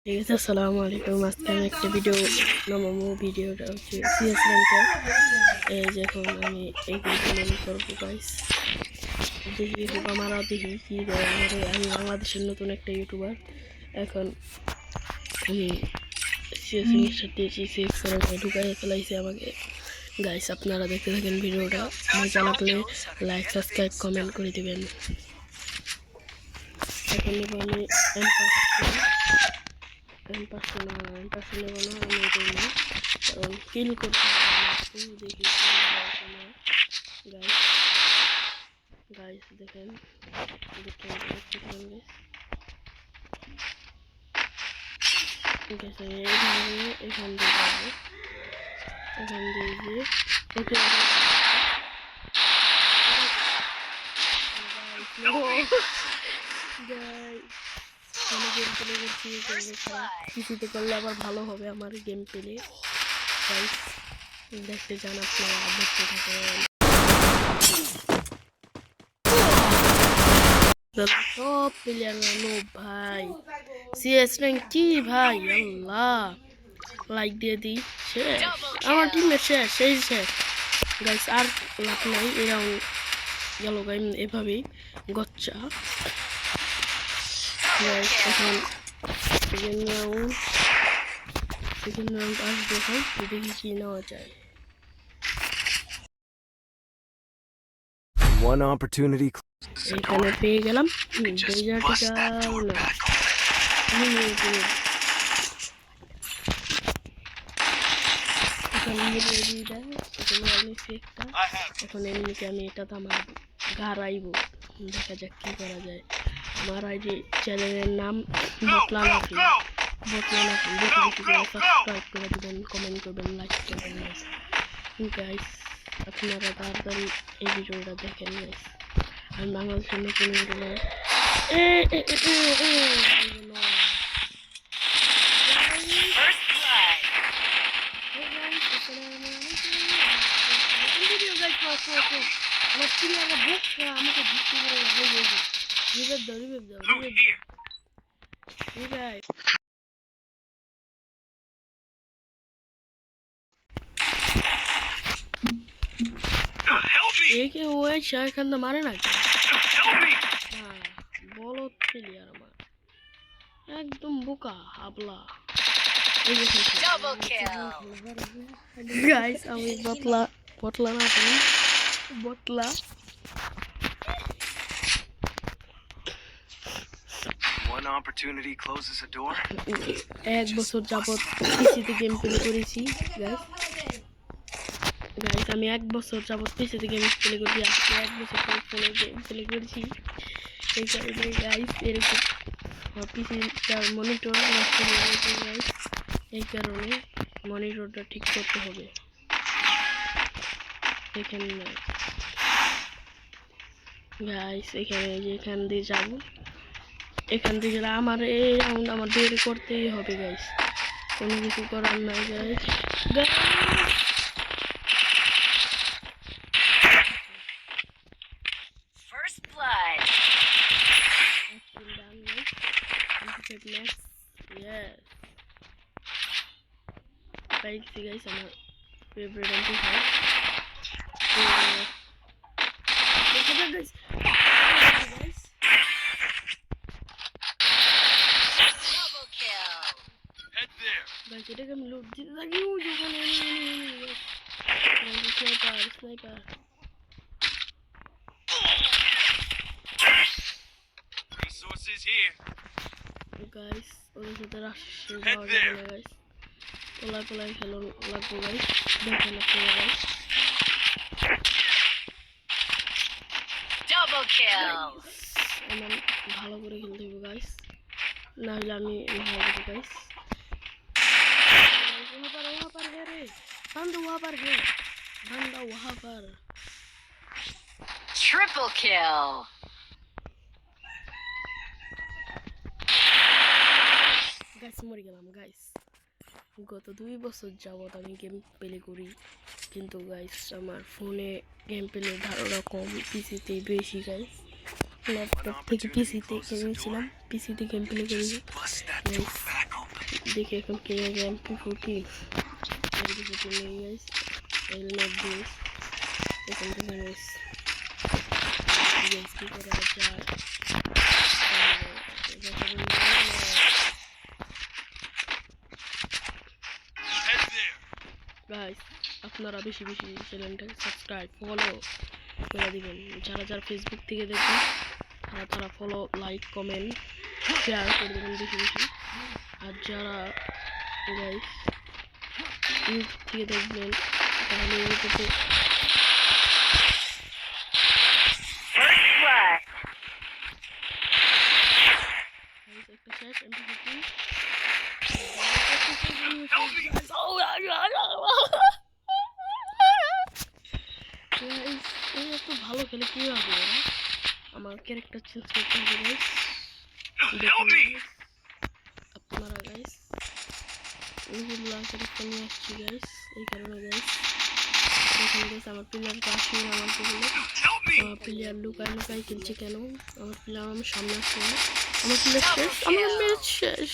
ঠিক আছে, আসসালামু আলাইকুম। আজকে আমি একটা ভিডিও নামাবো। ভিডিওটা হচ্ছে সিএস র্যাঙ্কের। এই যে এখন আমি এইগুলো করবো গাইস। দেখি মারা দেখি কি দেয় আমার। আমি বাংলাদেশের নতুন একটা ইউটিউবার। এখন আমি সিএস র্যাঙ্কের সাথে সিএস র্যাঙ্কে ঢুকাই ফেলাইছে আমাকে। গাইস আপনারা দেখতে থাকেন ভিডিওটা। মজা লাগলে লাইক সাবস্ক্রাইব কমেন্ট করে দিবেন। এখন নেব আমি M500 নেব না, আমি এটা নিই কারণ কিল করতে হবে। দেখি গাইস গাইস দেখেন ঠিক আছে। এখান দিয়ে যাবো, এখান দিয়ে গিয়ে গেম প্লে করছি। কিছুতে করলে আবার ভালো হবে আমার গেম প্লে। গাইস দেখতে চান আপনারা, দেখতে থাকেন। সব প্লেয়ার নো ভাই, সিএস র্যাঙ্ক কি ভাই, আল্লাহ লাইক দিয়ে দিই। শেষ আমার টিমের শেষ গাইস। আর লাভ নাই, এরাও গেল গাইম এভাবেই গচ্চা। গাইস এখন সেকেন্ড রাউন্ড আসবে, এখন দেখি কি নেওয়া যায়। One opportunity. এখানে পেয়ে গেলাম এখন এমনিকে আমি এটা তো আমার গাড়াইব। দেখা যাক কি করা যায়। আমার আইডি চ্যানেলের নাম বটলা নাকি বেশি করে সাবস্ক্রাইব করে দেবেন, কমেন্ট করবেন, লাইক করবেন গাইস। আপনারা তাড়াতাড়ি এই ভিডিওটা দেখেন গাইস। আমি বাংলাদেশের নতুন ভিডিও আমার প্লেয়াররা বোকা, আমাকে জিততে গেলে রিভাইভ দাও রিভাইভ। একে ওই শাহখান মারে না, বলো প্লেয়ার আমার একদম বোকা হাবলা। গাইস আমি বটলা না বটলা। One opportunity closes a door. এক বছর যাবত পিসিতে গেম প্লে করেছি গাইস। আমি এক বছর যাবত পিসিতে গেম প্লে করেছি। আজকে এক বছর পর ফোনে গেম প্লে করেছি। এই কারণে গাইস এরকম পিসিটার মনিটর নষ্ট হয়ে গেছে গাইস। এই কারণে মনিটরটা ঠিক করতে হবে। দেখেন গাইস, এখান দিয়ে যাবো। এখান থেকে আমার এই রাউন্ড আমার বের করতেই হবে গাইস, কোনো কিছু করার নাই গাইস। First blood. Guys, আমার favorite MP হয়। Guys, Double kill. Head there. এটাকে আমি লুট দিতে থাকি। Sniper Resources here. গাইস, ওদের সাথে রাশে যাওয়া যাবে না গাইস। পোলায় খেলো লাগবো গাইস, দেখেন আপনারা গাইস। Double kill. আমার ভালো করে খেলতে হবে গাইস, না হলে আমি ভালো করবো গাইস। वहाँ पर है रे बंदा, वहाँ पर है बंदा, वहाँ पर। Triple kill. গাইস মরে গেলাম গাইস। গত 2 বছর যাবত আমি গেম প্লে করি, কিন্তু গাইস আমার ফোনে গেম প্লে ধারণা কম, পিসিতে বেশি গাইস। ল্যাপটপ থেকে পিসিতে কিনেছিলাম, পিসিতে গেম প্লে করি গাইস। দেখি এখন কে আগে MP40 নেই গাইস, হেলমেট দিয়ে এখান থেকে গাইস কি করা যায়। Head there. গাইস আপনারা বেশি বেশি চ্যানেলটা সাবস্ক্রাইব ফলো করে দিবেন, যারা যারা ফেসবুক থেকে দেখবেন তারা ফলো লাইক কমেন্ট শেয়ার করে দেবেন বেশি বেশি। আর যারা গাইস ইউটিউব থেকে দেখবেন তাহলে ইউটিউবে First blood. একটা শেষ MP40 Help me. এত ভালো খেলে কি হবে ওরা? আমার ক্যারেক্টার চেঞ্জ করতে হবে গাইস। Help me. আপনারা গাইস রুহুল্লাহ ক্যারেক্টার নিয়ে আসছি গাইস, এই কারণে গাইস দেখুন গাইস আমার প্লেয়ারটা আসে আমার বলে Help me. আমার প্লেয়ার লুকায় লুকায় খেলছে কেন? আমার প্লেয়ার আমার সামনে আসছে না, আমার প্লেয়ার শেষ, আমার ম্যাচ শেষ।